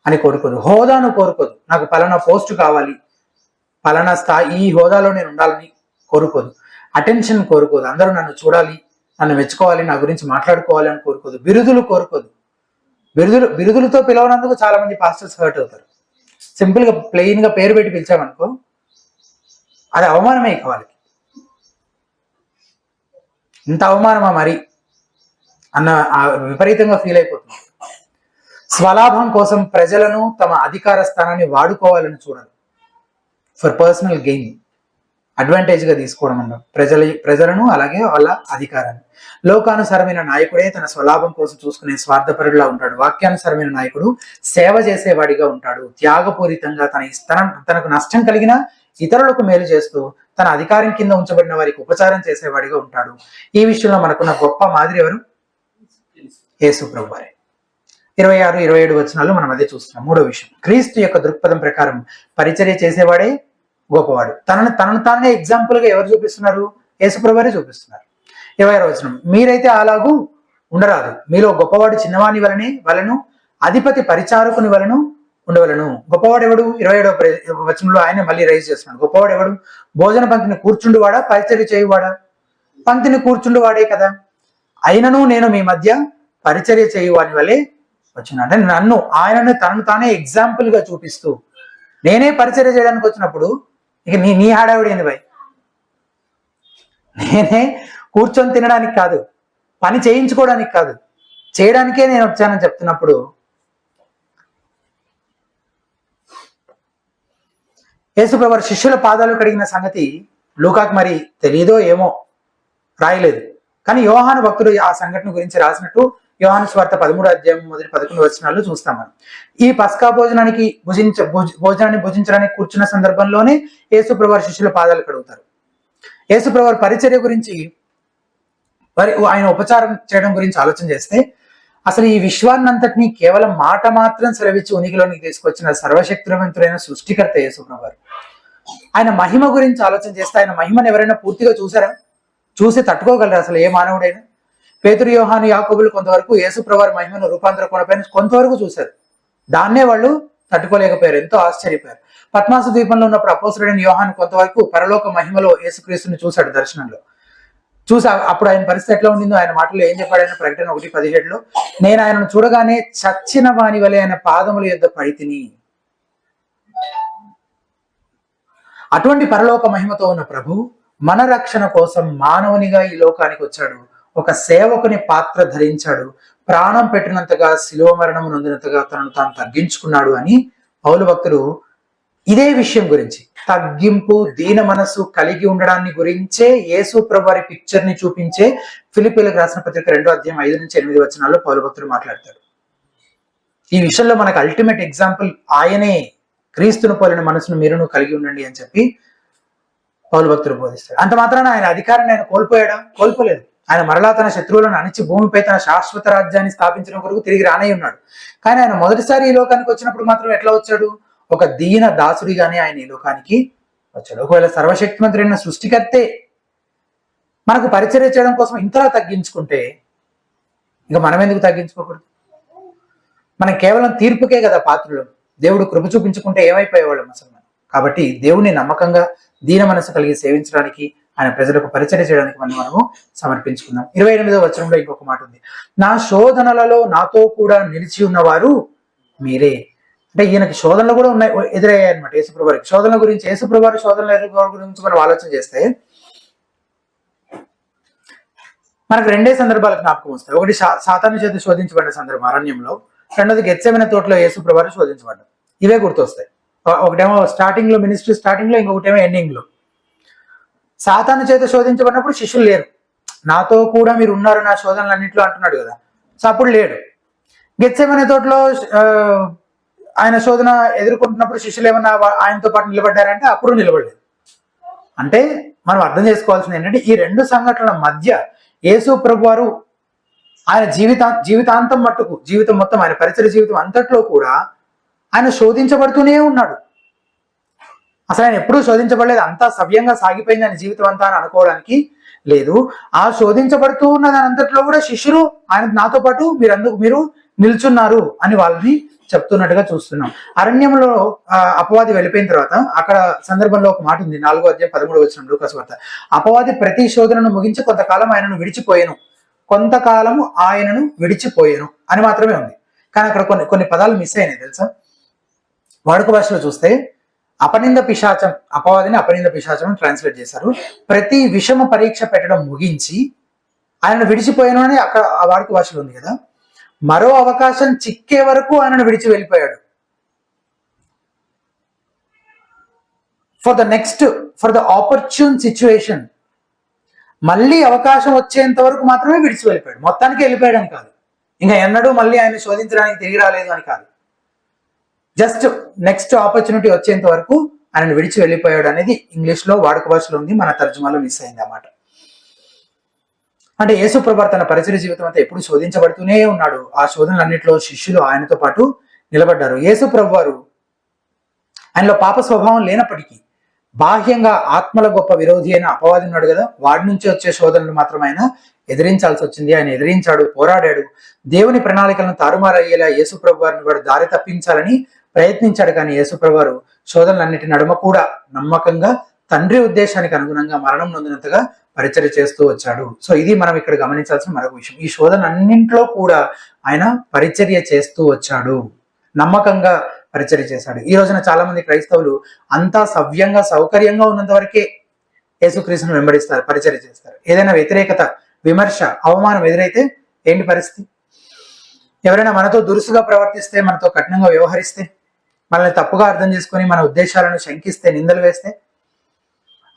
అని కోరుకోదు. హోదాను కోరుకోదు, నాకు పలానా పోస్ట్ కావాలి, పలానా స్థాయి, ఈ హోదాలో నేను ఉండాలని కోరుకోదు. అటెన్షన్ కోరుకోదు, అందరూ నన్ను చూడాలి, నన్ను మెచ్చుకోవాలి, నా గురించి మాట్లాడుకోవాలి అని కోరుకోదు. బిరుదులు కోరుకోదు. బిరుదులతో పిలవనందుకు చాలా మంది పాస్టర్స్ హర్ట్ అవుతారు. సింపుల్ గా ప్లెయిన్ గా పేరు పెట్టి పిలిచామనుకో, అది అవమానమే ఇక వాళ్ళకి. ఇంత అవమానమా మరి అన్న విపరీతంగా ఫీల్ అయిపోతుంది. స్వలాభం కోసం ప్రజలను తమ అధికార స్థానాన్ని వాడుకోవాలని చూడాలి. ఫర్ పర్సనల్ గెయిన్, అడ్వాంటేజ్ గా తీసుకోవడం అన్నాం ప్రజలను, అలాగే వాళ్ళ అధికారాన్ని. లోకానుసారమైన నాయకుడే తన స్వలాభం కోసం చూసుకునే స్వార్థపరుడులా ఉంటాడు. వాక్యానుసారమైన నాయకుడు సేవ చేసేవాడిగా ఉంటాడు. త్యాగపూరితంగా తనకు నష్టం కలిగిన ఇతరులకు మేలు చేస్తూ తన అధికారం కింద ఉంచబడిన వారికి ఉపచారం చేసేవాడిగా ఉంటాడు. ఈ విషయంలో మనకున్న గొప్ప మాదిరి ఎవరు? యేసు ప్రభు వారే. 26, 27 వచనాలు మనం అదే చూస్తున్నాం. మూడో విషయం, క్రీస్తు యొక్క దృక్పథం ప్రకారం పరిచర్య చేసేవాడే గొప్పవాడు. తనను తానే ఎగ్జాంపుల్ గా ఎవరు చూపిస్తున్నారు? యేసు ప్రభు వారే చూపిస్తున్నారు. 26వ వచనం, మీరైతే అలాగూ ఉండరాదు, మీలో గొప్పవాడు చిన్నవాని వలను అధిపతి పరిచారకుని వలను ఉండవలను. గొప్పవాడు ఎవడు? 27వ వచనంలో ఆయన మళ్ళీ రైజ్ చేస్తున్నాడు. గొప్పవాడు ఎవడు? భోజన పంక్తిని కూర్చుండువాడా, పరిచర్య చేయువాడా? పంక్తిని కూర్చుండువాడే కదా. అయినను నేను మీ మధ్య పరిచర్య చేయువాని వలె వచ్చిన, అంటే ఆయనను తనను తానే ఎగ్జాంపుల్ గా చూపిస్తూ, నేనే పరిచర్య చేయడానికి వచ్చినప్పుడు ఇక నీ హడావిడి ఏంది భయ్? నేనే కూర్చొని తినడానికి కాదు, పని చేయించుకోవడానికి కాదు, చేయడానికే నేను వచ్చానని చెప్తున్నప్పుడు యేసుప్రభు శిష్యుల పాదాలు కడిగిన సంగతి లూకాకు మరి తెలియదో ఏమో, రాయలేదు. కానీ యోహాను భక్తుడు ఆ సంఘటన గురించి రాసినట్టు యోహాను స్వార్త 13వ అధ్యాయం మొదటి 11 వచనాల్లో చూస్తాం మనం. ఈ పస్కా భోజనాన్ని భుజించడానికి కూర్చున్న సందర్భంలోనే యేసుప్రభు శిష్యుల పాదాలు కడుగుతారు. యేసుప్రభు పరిచర్య గురించి, ఆయన ఉపచారం చేయడం గురించి ఆలోచన చేస్తే, అసలు ఈ విశ్వాన్నంతటినీ కేవలం మాట మాత్రం సెలవిచ్చి ఉనికిలోనికి తీసుకొచ్చిన సర్వశక్తివంతుడైన సృష్టికర్త యేసుప్రభు. ఆయన మహిమ గురించి ఆలోచన చేస్తే, ఆయన మహిమను ఎవరైనా పూర్తిగా చూసారా? చూసి తట్టుకోగలరా అసలు ఏ మానవుడైనా? పేతురు, యోహాను, యాకోబులు కొంతవరకు యేసుప్రభు మహిమను రూపాంతర కోణపైన కొంతవరకు చూశారు. దాన్నే వాళ్ళు తట్టుకోలేకపోయారు, ఎంతో ఆశ్చర్యపోయారు. పద్మాసు ద్వీపంలో ఉన్నప్పుడు అపోస్తలుడైన యోహాను కొంతవరకు పరలోక మహిమలో యేసుక్రీస్తుని చూశాడు దర్శనంలో. అప్పుడు ఆయన పరిస్థితి ఎట్లా ఉండిందో ఆయన మాటలో ఏం చెప్పాడు? ఆయన ప్రకటన 1:17లో, నేను ఆయనను చూడగానే చచ్చిన వాని వలె ఆయన పాదముల యొద్ద పడి తిని. అటువంటి పరలోక మహిమతో ఉన్న ప్రభు మన రక్షణ కోసం మానవునిగా ఈ లోకానికి వచ్చాడు. ఒక సేవకుని పాత్ర ధరించాడు. ప్రాణం పెట్టినంతగా, శిలువ మరణం నొందినంతగా తనను తాను తగ్గించుకున్నాడు అని పౌలు భక్తుడు ఇదే విషయం గురించి, తగ్గింపు, దీన మనసు కలిగి ఉండడాన్ని గురించే యేసు ప్రభు వారి పిక్చర్ ని చూపించే ఫిలిప్పీలకు రాసిన పత్రిక 2వ అధ్యాయం 5-8 వచనాల్లో పౌలు భక్తుడు మాట్లాడతాడు. ఈ విషయంలో మనకు అల్టిమేట్ ఎగ్జాంపుల్ ఆయనే. క్రీస్తును పోలిన మనసును మీరును కలిగి ఉండండి అని చెప్పి పౌలు భక్తుడు బోధిస్తాడు. అంత మాత్రాన ఆయన అధికారాన్ని ఆయన కోల్పోయాడా? కోల్పోలేదు. ఆయన మరలా తన శత్రువులను అణిచి భూమిపై తన శాశ్వత రాజ్యాన్ని స్థాపించడం కొరకు తిరిగి రానై ఉన్నాడు. కానీ ఆయన మొదటిసారి ఈ లోకానికి వచ్చినప్పుడు మాత్రం ఎట్లా వచ్చాడు? ఒక దీన దాసుడిగానే ఆయన ఈ లోకానికి వచ్చాడు. ఒకవేళ సర్వశక్తిమంతుడైన సృష్టికర్తే మనకు పరిచర్య చేయడం కోసం ఇంతలా తగ్గించుకుంటే ఇక మనం ఎందుకు తగ్గించుకోకూడదు? మనం కేవలం తీర్పుకే కదా పాత్రలు. దేవుడు కృప చూపించుకుంటే ఏమైపోయేవాళ్ళం అసలు మనం. కాబట్టి దేవుని నమ్మకంగా దీన మనసు కలిగి సేవించడానికి, ఆయన ప్రజలకు పరిచర్య చేయడానికి మనము సమర్పించుకుందాం. 28వ వచనంలో ఇంకొక మాట ఉంది, నా శోధనలలో నాతో కూడా నిలిచి ఉన్నవారు మీరే. అంటే ఈయనకి శోధనలు కూడా ఉన్నాయి, ఎదురయ్యాయి అనమాట యేసుప్రభు వారికి. శోధనల గురించి, యేసుప్రభు వారి శోధనల గురించి మనం ఆలోచన చేస్తే మనకు రెండే సందర్భాలు జ్ఞాపకం వస్తాయి. ఒకటి సాతాను చేత శోధించబడిన సందర్భం అరణ్యంలో, రెండోది గెత్సేమనే తోటలో యేసుప్రభు వారు శోధించబడ్డారు. ఇవే గుర్తొస్తాయి. ఒకటేమో స్టార్టింగ్ లో, మినిస్ట్రీ స్టార్టింగ్ లో, ఇంకొకటేమో ఎండింగ్ లో. సాతాను చేత శోధించబడినప్పుడు శిష్యులు లేరు. నాతో కూడా మీరు ఉన్నారు నా శోధనలు అన్నింటిలో అంటున్నాడు కదా. సో అప్పుడు లేడు. గెత్సేమనే తోటలో ఆయన శోధన ఎదుర్కొంటున్నప్పుడు శిష్యులు ఏమన్నా ఆయనతో పాటు నిలబడ్డారంటే అప్పుడు నిలబడలేదు. అంటే మనం అర్థం చేసుకోవాల్సింది ఏంటంటే, ఈ రెండు సంఘటనల మధ్య యేసు ప్రభు వారు ఆయన జీవితాంతం మట్టుకు, జీవితం మొత్తం, ఆయన పరిచర్య జీవితం అంతట్లో కూడా ఆయన శోధించబడుతూనే ఉన్నాడు. అసలు ఆయన ఎప్పుడూ శోధించబడలేదు, అంతా సవ్యంగా సాగిపోయింది ఆయన జీవితం అంతా అని అనుకోవడానికి లేదు. ఆ శోధించబడుతూ ఉన్న దాని అంతట్లో కూడా శిష్యులు ఆయన నాతో పాటు మీరు నిల్చున్నారు అని వాళ్ళని చెప్తున్నట్టుగా చూస్తున్నాం. అరణ్యంలో అపవాది వెళ్ళిపోయిన తర్వాత అక్కడ సందర్భంలో ఒక మాట ఉంది, 4వ అధ్యాయం 13వ వచనం లూకాసు వార్త. అపవాది ప్రతి శోధనను ముగించి కొంతకాలం ఆయనను విడిచిపోయాను అని మాత్రమే ఉంది. కానీ అక్కడ కొన్ని పదాలు మిస్ అయినాయి తెలుసా. వాడుక భాషలో చూస్తే అపనింద పిశాచం, అపవాదిని అపనింద పిశాచం అని ట్రాన్స్లేట్ చేశారు. ప్రతి విషమ పరీక్ష పెట్టడం ముగించి ఆయనను విడిచిపోయాను అని అక్కడ ఆ వాడుక భాషలో ఉంది కదా. మరో అవకాశం చిక్కే వరకు ఆయనను విడిచి వెళ్ళిపోయాడు. ఫర్ ద ఆపర్చున్ సిచ్యువేషన్, మళ్ళీ అవకాశం వచ్చేంత వరకు మాత్రమే విడిచి వెళ్ళిపోయాడు. మొత్తానికి వెళ్ళిపోయాడు అని కాదు, ఇంకా ఎన్నడూ మళ్ళీ ఆయన శోధించడానికి తిరిగి రాలేదు అని కాదు. జస్ట్ నెక్స్ట్ ఆపర్చునిటీ వచ్చేంత వరకు ఆయనను విడిచి వెళ్ళిపోయాడు అనేది ఇంగ్లీష్ లో వాడుక భాషలో ఉంది, మన తర్జుమాలో మిస్ అయింది అన్నమాట. అంటే యేసు ప్రభు తన పరిచయ జీవితం అంతా ఎప్పుడు శోధించబడుతూనే ఉన్నాడు. ఆ శోధనలన్నింటిలో శిష్యులు ఆయనతో పాటు నిలబడ్డారు. యేసు ప్రభు వారు ఆయనలో పాప స్వభావం లేనప్పటికీ బాహ్యంగా ఆత్మల గొప్ప విరోధి అయిన అపవాది ఉన్నాడు కదా, వాడి నుంచి వచ్చే శోధనలు మాత్రం ఆయన ఎదిరించాల్సి వచ్చింది. ఆయన ఎదిరించాడు, పోరాడాడు. దేవుని ప్రణాళికలను తారుమారయ్యేలా యేసు ప్రభు వారిని వాడు దారి తప్పించాలని ప్రయత్నించాడు. కానీ యేసు ప్రభు వారు శోధనలన్నిటి నడుమ కూడా నమ్మకంగా తండ్రి ఉద్దేశానికి అనుగుణంగా మరణం నొందినంతగా పరిచర్య చేస్తూ వచ్చాడు. సో ఇది మనం ఇక్కడ గమనించాల్సిన మరొక విషయం. ఈ శోధనన్నింటిలో కూడా ఆయన పరిచర్య చేస్తూ వచ్చాడు, నమ్మకంగా పరిచర్య చేశాడు. ఈ రోజున చాలా మంది క్రైస్తవులు అంతా సవ్యంగా సౌకర్యంగా ఉన్నంత వరకే యేసుక్రీస్తును వెంబడిస్తారు, పరిచర్య చేస్తారు. ఏదైనా వ్యతిరేకత, విమర్శ, అవమానం ఎదురైతే ఏంటి పరిస్థితి? ఎవరైనా మనతో దురుసుగా ప్రవర్తిస్తే, మనతో కఠినంగా వ్యవహరిస్తే, మనల్ని తప్పుగా అర్థం చేసుకొని మన ఉద్దేశాలను శంకిస్తే, నిందలు వేస్తే,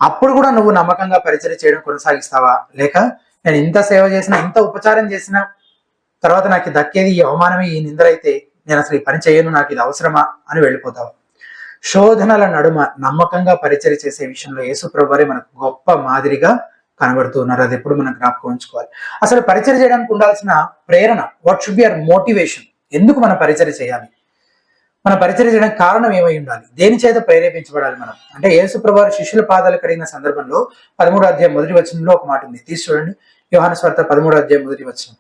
అప్పుడు కూడా నువ్వు నమ్మకంగా పరిచర్య చేయడం కొనసాగిస్తావా? లేక నేను ఇంత సేవ చేసినా, ఇంత ఉపచారం చేసినా తర్వాత నాకు దక్కేది ఈ అవమానమే, ఈ నిందలైతే నేను అసలు ఈ పని చేయను, నాకు ఇది అవసరమా అని వెళ్ళిపోతావా? శోధనల నడుమ నమ్మకంగా పరిచర్య చేసే విషయంలో యేసు ప్రభువారే మనకు గొప్ప మాదిరిగా కనబడుతూ ఉన్నారు. అది ఎప్పుడు మనం జ్ఞాపకం ఉంచుకోవాలి. అసలు పరిచర్య చేయడానికి ఉండాల్సిన ప్రేరణ, what should be our motivation? ఎందుకు మనం పరిచర్య చేయాలి? మన పరిచర్య చేయడానికి కారణం ఏమై ఉండాలి? దేని చేత ప్రేరేపించబడాలి మనం? అంటే యేసు ప్రభువారు శిష్యుల పాదాలు కడిగిన సందర్భంలో 13వ అధ్యాయం 1వ వచనంలో ఒక మాట ఉంది, తీసి చూడండి. యోహాను సువార్త 13వ అధ్యాయం 1వ వచనం.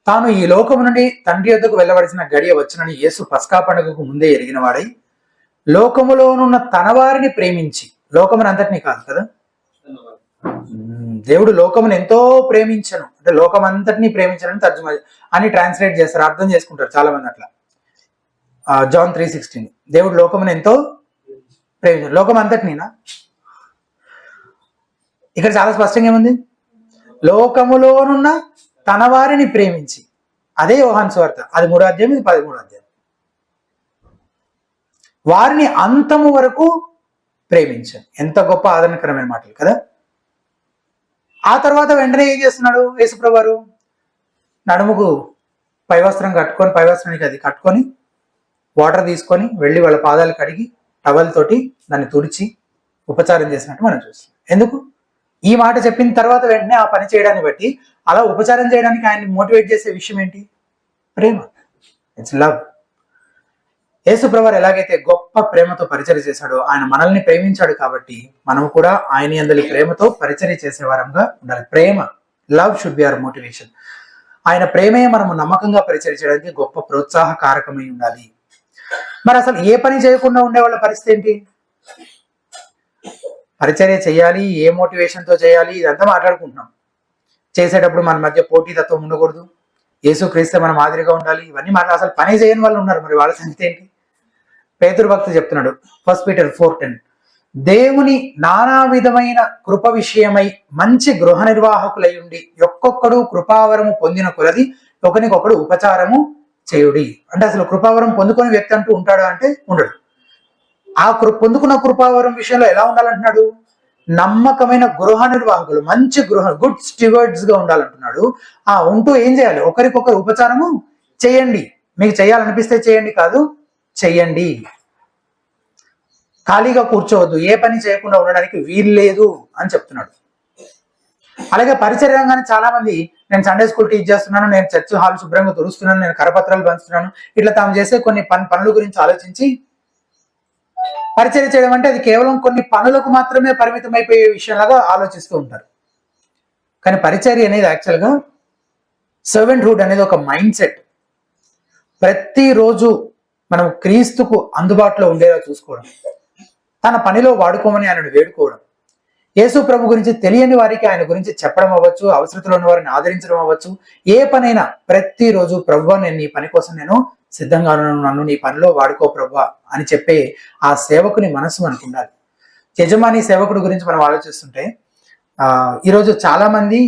తాను ఈ లోకము నుండి తండ్రి యొద్దకు వెళ్ళవలసిన గడియ వచ్చునని యేసు పస్కా పండుగకు ముందే ఎరిగిన వాడై లోకములోనున్న తన వారిని ప్రేమించి, లోకమును అంతటినీ కాదు కదా, దేవుడు లోకమును ఎంతో ప్రేమించను అంటే లోకం అంతటినీ ప్రేమించను తర్జుమా అని ట్రాన్స్లేట్ చేస్తారు, అర్థం చేసుకుంటారు చాలా మంది అట్లా. జాన్ 3:16 దేవుడు లోకమును ఎంతో ప్రేమించను, లోకం అంతటినీనా? ఇక్కడ చాలా స్పష్టంగా ఏముంది? లోకములోనున్న తన వారిని ప్రేమించి. అదే యోహాను సువార్త, అది 3వ అధ్యాయం, ఇది 13వ అధ్యాయం. వారిని అంతము వరకు ప్రేమించాను. ఎంత గొప్ప ఆదరణకరమైన మాటలు కదా. ఆ తర్వాత వెంటనే ఏం చేస్తున్నాడు యేసుప్రభు వారు? నడుముకు పైవస్త్రం కట్టుకొని, పైవస్త్రానికి అది కట్టుకొని, వాటర్ తీసుకొని వెళ్ళి వాళ్ళ పాదాలు కడిగి టవల్ తోటి దాన్ని తుడిచి ఉపచారం చేసినట్టు మనం చూస్తాం. ఎందుకు? ఈ మాట చెప్పిన తర్వాత వెంటనే ఆ పని చేయడాన్ని బట్టి, అలా ఉపచారం చేయడానికి ఆయన్ని మోటివేట్ చేసే విషయం ఏంటి? ప్రేమ. It's love. యేసుప్రభు వారు ఎలాగైతే గొప్ప ప్రేమతో పరిచర్య చేశాడో, ఆయన మనల్ని ప్రేమించాడు కాబట్టి మనం కూడా ఆయన యందలి ప్రేమతో పరిచర్య చేసే వారంగా ఉండాలి. ప్రేమ, love should be our motivation. ఆయన ప్రేమే మనము నమ్మకంగా పరిచర్య చేయడానికి గొప్ప ప్రోత్సాహకారకమై ఉండాలి. మరి అసలు ఏ పని చేయకుండా ఉండే వాళ్ళ పరిస్థితి ఏంటి? పరిచర్య చేయాలి, ఏ మోటివేషన్తో చేయాలి, ఇదంతా మాట్లాడుకుంటున్నాం. చేసేటప్పుడు మన మధ్య పోటీతత్వం ఉండకూడదు, యేసుక్రీస్తు మన మాదిరిగా ఉండాలి, ఇవన్నీ అసలు పని చేయని వాళ్ళు ఉన్నారు. మరి వాళ్ళ సంగతి ఏంటి? పేతురు భక్తుడు చెప్తున్నాడు, 1 పీటర్ 4:10, దేవుని నానా విధమైన కృప విషయమై మంచి గృహ నిర్వాహకులై ఉండి ఒక్కొక్కడు కృపావరము పొందిన కొలది ఒకరికొకడు ఉపచారము చేయుడి. అంటే అసలు కృపావరం పొందుకొని వ్యక్తి అంటూ ఉంటాడా అంటే ఉండడు. ఆ పొందుకున్న కృపావరం విషయంలో ఎలా ఉండాలంటున్నాడు? నమ్మకమైన గృహ నిర్వాహకులు, మంచి గుడ్ స్టివర్డ్స్ గా ఉండాలంటున్నాడు. ఉంటూ ఏం చేయాలి? ఒకరికొకరు ఉపచారము చేయండి. మీకు చేయాలనిపిస్తే చేయండి, కాదు చెయ్యండి. ఖాళీగా కూర్చోవద్దు, ఏ పని చేయకుండా ఉండడానికి వీల్లేదు అని చెప్తున్నాడు. అలాగే పరిచర్యంగానే చాలా మంది నేను సండే స్కూల్ టీచ్ చేస్తున్నాను, నేను చర్చ్ హాల్ శుభ్రంగా తుడుస్తున్నాను, నేను కరపత్రాలు పంచుతున్నాను, ఇట్లా తాము చేసే కొన్ని పనుల గురించి ఆలోచించి పరిచర్య చేయడం అంటే అది కేవలం కొన్ని పనులకు మాత్రమే పరిమితం అయిపోయే విషయంలాగా ఆలోచిస్తూ ఉంటారు. కానీ పరిచర్య అనేది యాక్చువల్గా సర్వెంట్హుడ్ అనేది ఒక మైండ్ సెట్. ప్రతిరోజు మనం క్రీస్తుకు అందుబాటులో ఉండేలా చూసుకోవడం, తన పనిలో వాడుకోమని ఆయనను వేడుకోవడం, యేసు ప్రభు గురించి తెలియని వారికి ఆయన గురించి చెప్పడం అవ్వచ్చు, అవసరతలో ఉన్న వారిని ఆదరించడం అవ్వచ్చు, ఏ పనైనా ప్రతిరోజు ప్రభువా నేను నీ పని కోసం నేను సిద్ధంగా ఉన్నాను, నన్ను నీ పనిలో వాడుకో ప్రభువా అని చెప్పే ఆ సేవకుని మనసు మనకు ఉండాలి. యజమాని సేవకుడి గురించి మనం ఆలోచిస్తుంటే ఈరోజు చాలా మంది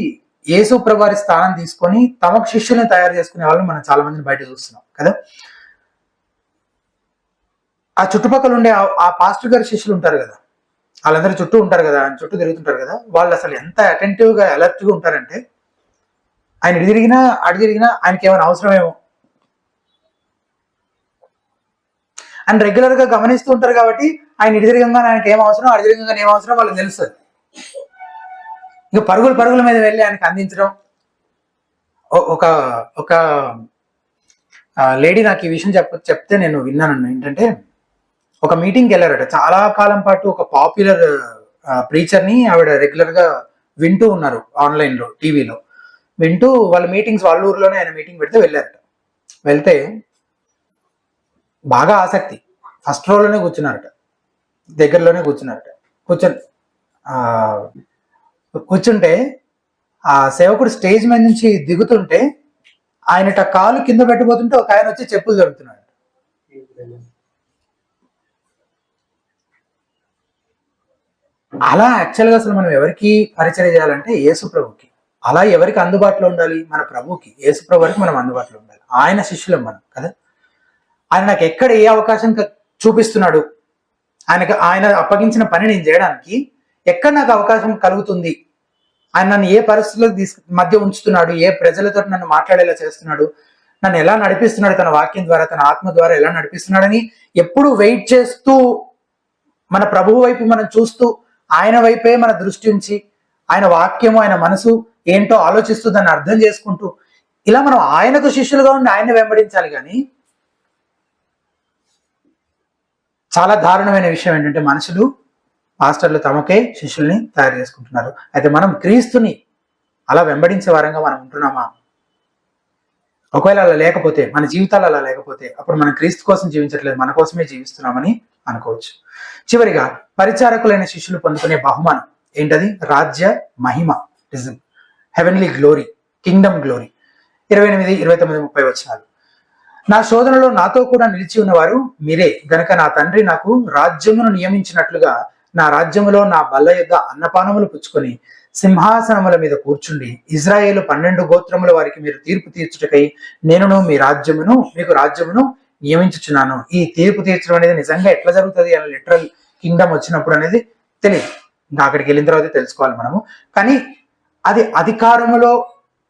యేసు ప్రభు వారి స్థానం తీసుకొని తమకు శిష్యులను తయారు చేసుకునే వాళ్ళు మనం చాలా మందిని బయట చూస్తున్నాం కదా. ఆ చుట్టుపక్కల ఉండే ఆ పాస్టర్ గారి శిష్యులు ఉంటారు కదా, వాళ్ళందరూ చుట్టూ ఉంటారు కదా, ఆయన చుట్టూ తిరుగుతుంటారు కదా, వాళ్ళు అసలు ఎంత అటెంటివ్గా అలర్ట్గా ఉంటారంటే ఆయన ఇటు తిరిగినా అటు తిరిగినా ఆయనకి ఏమైనా అవసరమేమో అని రెగ్యులర్గా గమనిస్తూ ఉంటారు. కాబట్టి ఆయన ఇటు తిరగంగానే ఆయనకి ఏం అవసరం, అటు తిరగంగానే ఏం అవసరం వాళ్ళకి తెలుస్తుంది. ఇక పరుగుల మీద వెళ్ళి ఆయనకి అందించడం. ఒక ఒక లేడీ నాకు ఈ విషయం చెప్తే నేను విన్నాను. ఏంటంటే ఒక మీటింగ్కి వెళ్ళారట, చాలా కాలం పాటు ఒక పాపులర్ ప్రీచర్ని ఆవిడ రెగ్యులర్గా వింటూ ఉన్నారు, ఆన్లైన్లో టీవీలో వింటూ వాళ్ళ మీటింగ్స్ వాళ్ళ ఊర్లోనే ఆయన మీటింగ్ పెడితే వెళ్ళారట. వెళ్తే బాగా ఆసక్తి, ఫస్ట్ రోలోనే కూర్చున్నారట, దగ్గరలోనే కూర్చున్నారట. కూర్చుంటే ఆ సేవకుడు స్టేజ్ మీద నుంచి దిగుతుంటే ఆయనట కాలు కింద పెట్టబోతుంటే ఒక ఆయన వచ్చి చెప్పులు జరుగుతున్నాడు. అలా యాక్చువల్గా అసలు మనం ఎవరికి పరిచయం చేయాలంటే యేసు ప్రభుకి. అలా ఎవరికి అందుబాటులో ఉండాలి? మన ప్రభుకి, యేసు ప్రభు వరకు మనం అందుబాటులో ఉండాలి. ఆయన శిష్యులం మనం కదా. ఆయన నాకు ఎక్కడ ఏ అవకాశం చూపిస్తున్నాడు, ఆయన అప్పగించిన పని నేను చేయడానికి ఎక్కడ నాకు అవకాశం కలుగుతుంది, ఆయన నన్ను ఏ పరిస్థితులకు మధ్య ఉంచుతున్నాడు, ఏ ప్రజలతో నన్ను మాట్లాడేలా చేస్తున్నాడు, నన్ను ఎలా నడిపిస్తున్నాడు, తన వాక్యం ద్వారా తన ఆత్మ ద్వారా ఎలా నడిపిస్తున్నాడని ఎప్పుడు వెయిట్ చేస్తూ మన ప్రభువు వైపు మనం చూస్తూ ఆయన వైపే మన దృష్టి ఉంచి ఆయన వాక్యము ఆయన మనసు ఏంటో ఆలోచిస్తూ దాన్ని అర్థం చేసుకుంటూ ఇలా మనం ఆయనకు శిష్యులుగా ఉండి ఆయన్ని వెంబడించాలి. కానీ చాలా దారుణమైన విషయం ఏంటంటే మనుషులు పాస్టర్లు తమకే శిష్యుల్ని తయారు చేసుకుంటున్నారు. అయితే మనం క్రీస్తుని అలా వెంబడించే వారంగా మనం ఉంటున్నామా? ఒకవేళ అలా లేకపోతే, మన జీవితాలు అలా లేకపోతే అప్పుడు మనం క్రీస్తు కోసం జీవించట్లేదు, మన కోసమే జీవిస్తున్నామని అనుకోవచ్చు. చివరిగా పరిచారకులైన శిష్యులు పొందుకునే బహుమానం ఏంటది? రాజ్య మహిమ, హెవెన్లీ గ్లోరీ, కింగ్డమ్ గ్లోరీ. 28, 29, 30 వచనాలు. నా శోధనలో నాతో కూడా నిలిచి ఉన్నవారు మీరే గనక నా తండ్రి నాకు రాజ్యమును నియమించినట్లుగా నా రాజ్యములో నా బల్ల యొద్ద అన్నపానములు పుచ్చుకొని సింహాసనముల మీద కూర్చుండి ఇజ్రాయేలు 12 గోత్రముల వారికి మీరు తీర్పు తీర్చుటకై నేనును మీకు రాజ్యమును నియమించుచున్నాను. ఈ తీర్పు తీర్చడం అనేది నిజంగా ఎట్లా జరుగుతుంది అని లిటరల్ కింగ్డమ్ వచ్చినప్పుడు అనేది తెలియదు, ఇంకా అక్కడికి వెళ్ళిన తర్వాత తెలుసుకోవాలి మనము. కానీ అది అధికారములో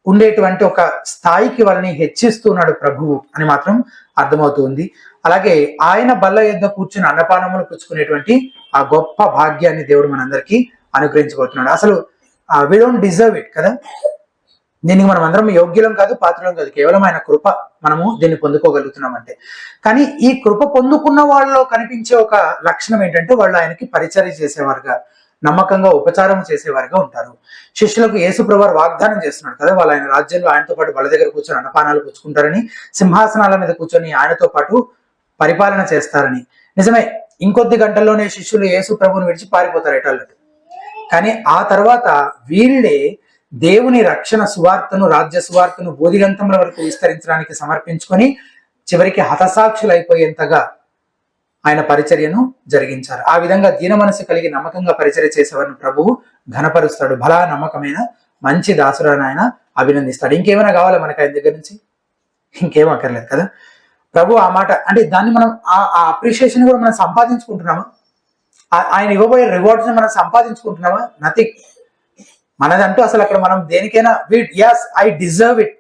ఉండేటువంటి ఒక స్థాయికి వాళ్ళని హెచ్చిస్తున్నాడు ప్రభువు అని మాత్రం అర్థమవుతుంది. అలాగే ఆయన బల్ల యొద్ద కూర్చుని అన్నపానములు పుచ్చుకునేటువంటి ఆ గొప్ప భాగ్యాన్ని దేవుడు మనందరికీ అనుగ్రహించబోతున్నాడు. అసలు వి డోంట్ డిజర్వ్ ఇట్ కదా. దీనికి మనం అందరం యోగ్యులం కాదు, పాత్రలం కాదు, కేవలం ఆయన కృప మనము దీన్ని పొందుకోగలుగుతున్నామంటే. కానీ ఈ కృప పొందుకున్న వాళ్ళలో కనిపించే ఒక లక్షణం ఏంటంటే వాళ్ళు ఆయనకి పరిచర్య చేసేవారుగా, నమ్మకంగా ఉపచారం చేసేవారుగా ఉంటారు. శిష్యులకు యేసు ప్రభువు వాగ్దానం చేస్తున్నాడు కదా, వాళ్ళు ఆయన రాజ్యంలో ఆయనతో పాటు వాళ్ళ దగ్గర కూర్చొని అన్నపానాలు పుచ్చుకుంటారని, సింహాసనాల మీద కూర్చొని ఆయనతో పాటు పరిపాలన చేస్తారని. నిజమే, ఇంకొద్ది గంటల్లోనే శిష్యులు యేసు ప్రభువుని విడిచి పారిపోతారు ఎటాళ్ళకి. కానీ ఆ తర్వాత వీళ్ళే దేవుని రక్షణ సువార్తను, రాజ్య సువార్తను బోధిగంతముల వరకు విస్తరించడానికి సమర్పించుకొని చివరికి హతసాక్షులు అయిపోయేంతగా ఆయన పరిచర్యను జరిగించారు. ఆ విధంగా దీన మనసు కలిగి నమ్మకంగా పరిచర్య చేసేవారిని ప్రభువు ఘనపరుస్తాడు. బలా నమ్మకమైన మంచి దాసురాన్ని ఆయన అభినందిస్తాడు. ఇంకేమైనా కావాలా మనకు ఆయన దగ్గర నుంచి? ఇంకేం అక్కర్లేదు కదా. ప్రభు ఆ మాట అంటే దాన్ని మనం ఆ అప్రిషియేషన్ కూడా మనం సంపాదించుకుంటున్నామా? ఆయన ఇవ్వబోయే రివార్డ్స్ ని మనం సంపాదించుకుంటున్నామా? నథింగ్. మనదంటూ అసలు అక్కడ మనం దేనికైనా yes I deserve it,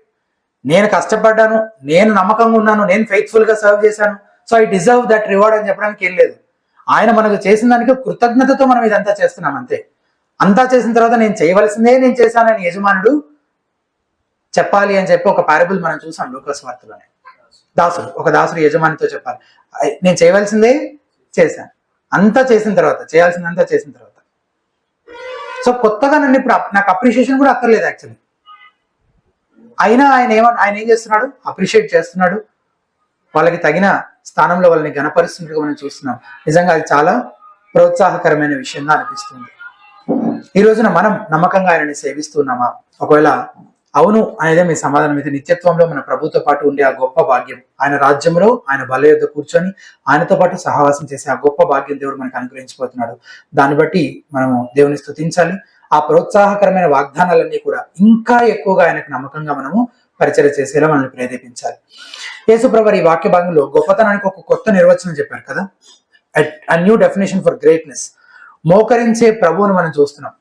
నేను కష్టపడ్డాను, నేను నమ్మకంగా ఉన్నాను, నేను ఫెయిత్ఫుల్ గా సర్వ్ చేశాను, so I deserve that reward అని చెప్పడానికి ఏం లేదు. ఆయన మనకు చేసిన దానికి కృతజ్ఞతతో మనం ఇదంతా చేస్తున్నాం అంతే. అంతా చేసిన తర్వాత నేను చేయవలసిందే నేను చేశానని యజమానుడు చెప్పాలి అని చెప్పి ఒక పారబుల్ మనం చూసాం లూకాసు వార్తలోనే. ఒక దాసుడు యజమానితో చెప్పాలి, నేను చేయవలసిందే చేశాను, అంతా చేసిన తర్వాత, చేయాల్సిందంతా చేసిన తర్వాత. సో కొత్తగా నన్ను ఇప్పుడు నాకు అప్రిషియేషన్ కూడా అక్కర్లేదు యాక్చువల్లీ. అయినా ఆయన ఏం చేస్తున్నాడు, అప్రిషియేట్ చేస్తున్నాడు, వాళ్ళకి తగిన స్థానంలో వాళ్ళని గణపరుస్తున్నట్టుగా మనం చూస్తున్నాం. నిజంగా అది చాలా ప్రోత్సాహకరమైన విషయంగా అనిపిస్తుంది. ఈ రోజున మనం నమ్మకంగా ఆయనని సేవిస్తున్నామా? ఒకవేళ అవును అనేదే మీ సమాధానం అయితే, నిత్యత్వంలో మన ప్రభుతో పాటు ఉండే ఆ గొప్ప భాగ్యం, ఆయన రాజ్యంలో ఆయన బల్ల యొద్ద కూర్చొని ఆయనతో పాటు సహవాసం చేసే ఆ గొప్ప భాగ్యం దేవుడు మనకు అనుగ్రహించిపోతున్నాడు. దాన్ని బట్టి మనము దేవుని స్తుతించాలి. ఆ ప్రోత్సాహకరమైన వాగ్దానాలన్నీ కూడా ఇంకా ఎక్కువగా ఆయనకు నమ్మకంగా మనము పరిచయం చేసేలా మనల్ని ప్రేరేపించాలి. యేసుప్రభు ఈ వాక్య భాగంలో గొప్పతనానికి ఒక కొత్త నిర్వచనం చెప్పారు కదా, a new definition for greatness. మోకరించే ప్రభువును మనం చూస్తున్నాం.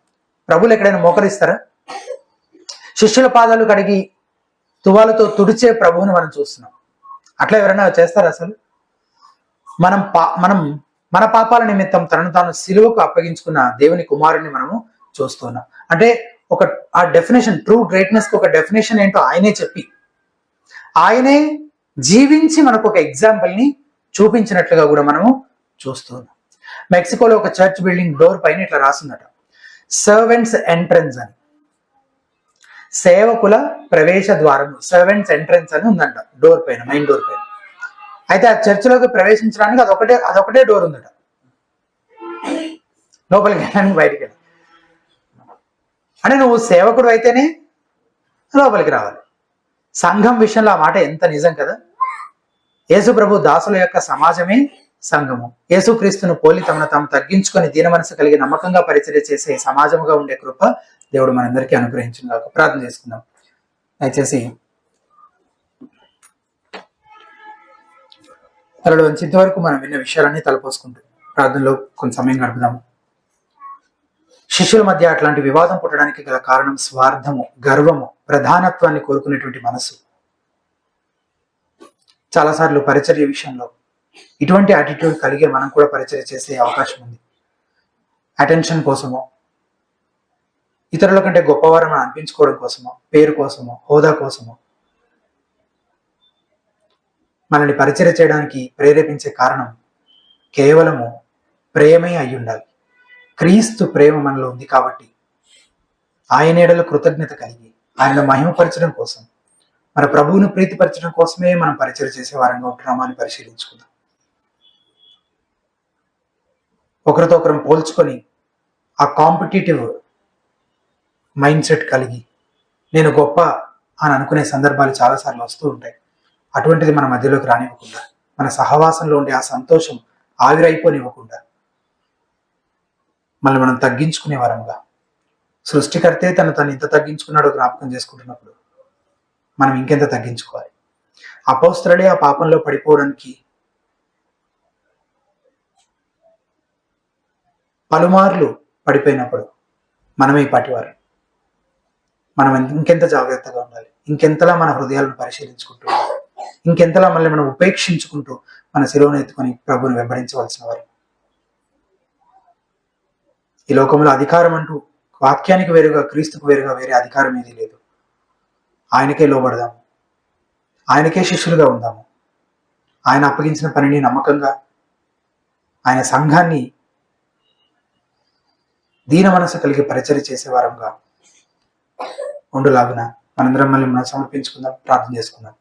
ప్రభువులు ఎక్కడైనా మోకరిస్తారా? శిష్యుల పాదాలు కడిగి తువాలతో తుడిచే ప్రభువును మనం చూస్తున్నాం. అట్లా ఎవరైనా చేస్తారా అసలు? మనం మన పాపాల నిమిత్తం తనను తాను సిలువకు అప్పగించుకున్న దేవుని కుమారుని మనము చూస్తున్నాం. అంటే ఆ డెఫినేషన్, ట్రూ గ్రేట్నెస్ కి ఒక డెఫినేషన్ ఏంటో ఆయనే చెప్పి, ఆయనే జీవించి మనకు ఒక ఎగ్జాంపుల్ ని చూపించినట్లుగా కూడా మనము చూస్తున్నాం. మెక్సికోలో ఒక చర్చ్ బిల్డింగ్ డోర్ పైన ఇట్లా రాసిందట, సర్వెంట్స్ ఎంట్రన్స్ అని, సేవకుల ప్రవేశ ద్వారము, సర్వెంట్స్ ఎంట్రన్స్ అని ఉందంట డోర్ పైన, మెయిన్ డోర్ పైన. అయితే ఆ చర్చిలోకి ప్రవేశించడానికి అదొకటే డోర్ ఉందట, లోపలికి వెళ్ళడానికి బయటికి వెళ్ళి. అంటే నువ్వు సేవకుడు అయితేనే లోపలికి రావాలి. సంఘం విషయంలో ఆ మాట ఎంత నిజం కదా. యేసు ప్రభు దాసుల యొక్క సమాజమే సంఘము. యేసుక్రీస్తును పోలి తమను తాము తగ్గించుకొని దీన మనసు కలిగి నమ్మకంగా పరిచర్య చేసే సమాజముగా ఉండే కృప దేవుడు మనందరికీ అనుగ్రహించిన కాక. ప్రార్థన చేసుకుందాం. దయచేసి తనలో ఇంతవరకు మనం విన్న విషయాలన్నీ తలపోసుకుంటూ ప్రార్థనలో కొంత సమయం గడుపుదాము. శిష్యుల మధ్య అట్లాంటి వివాదం పుట్టడానికి గల కారణం స్వార్థము, గర్వము, ప్రధానత్వాన్ని కోరుకునేటువంటి మనసు. చాలాసార్లు పరిచర్య విషయంలో ఇటువంటి యాటిట్యూడ్ కలిగే మనం కూడా పరిచర్య చేసే అవకాశం ఉంది. అటెన్షన్ కోసమో, ఇతరుల కంటే గొప్పవారం అనిపించుకోవడం కోసమో, పేరు కోసమో, హోదా కోసమో మనల్ని పరిచర్య చేయడానికి ప్రేరేపించే కారణం కేవలము ప్రేమే అయి ఉండాలి. క్రీస్తు ప్రేమ మనలో ఉంది కాబట్టి ఆయన ఎడల కృతజ్ఞత కలిగి ఆయన మహిమపరచడం కోసం, మన ప్రభువును ప్రీతిపరచడం కోసమే మనం పరిచర్య చేసే వారంగా ఉంటున్నామా అని పరిశీలించుకుందాం. ఒకరితో ఒకరం పోల్చుకొని ఆ కాంపిటేటివ్ మైండ్ సెట్ కలిగి నేను గొప్ప అని అనుకునే సందర్భాలు చాలాసార్లు వస్తూ ఉంటాయి. అటువంటిది మన మధ్యలోకి రానివ్వకుండా, మన సహవాసంలో ఉండే ఆ సంతోషం ఆవిరైపోనివ్వకుండా మనల్ని మనం తగ్గించుకునే వారంగా, సృష్టికర్తే తను ఇంత తగ్గించుకున్నాడో జ్ఞాపకం చేసుకుంటున్నప్పుడు మనం ఇంకెంత తగ్గించుకోవాలి. అపోస్తలులే ఆ పాపంలో పడిపోవడానికి పలుమార్లు పడిపోయినప్పుడు మనమే పాటివారు. మనం ఇంకెంత జాగ్రత్తగా ఉండాలి, ఇంకెంతలా మన హృదయాలను పరిశీలించుకుంటూ, ఇంకెంతలా మళ్ళీ మనం ఉపేక్షించుకుంటూ మన శిలువను ఎత్తుకొని ప్రభువుని వెంబడించవలసిన వారు. ఈ లోకంలో అధికారం అంటూ వాక్యానికి వేరుగా, క్రీస్తుకు వేరుగా వేరే అధికారం ఏది లేదు. ఆయనకే లోబడదాము, ఆయనకే శిష్యులుగా ఉందాము. ఆయన అప్పగించిన పనిని నమ్మకంగా, ఆయన సంఘాన్ని దీన మనసు కలిగి పరిచర్య చేసే వారంగా ఉండులాగున మనందరం మళ్ళీ మనం సమర్పించుకుందాం, ప్రార్థన చేసుకుందాం.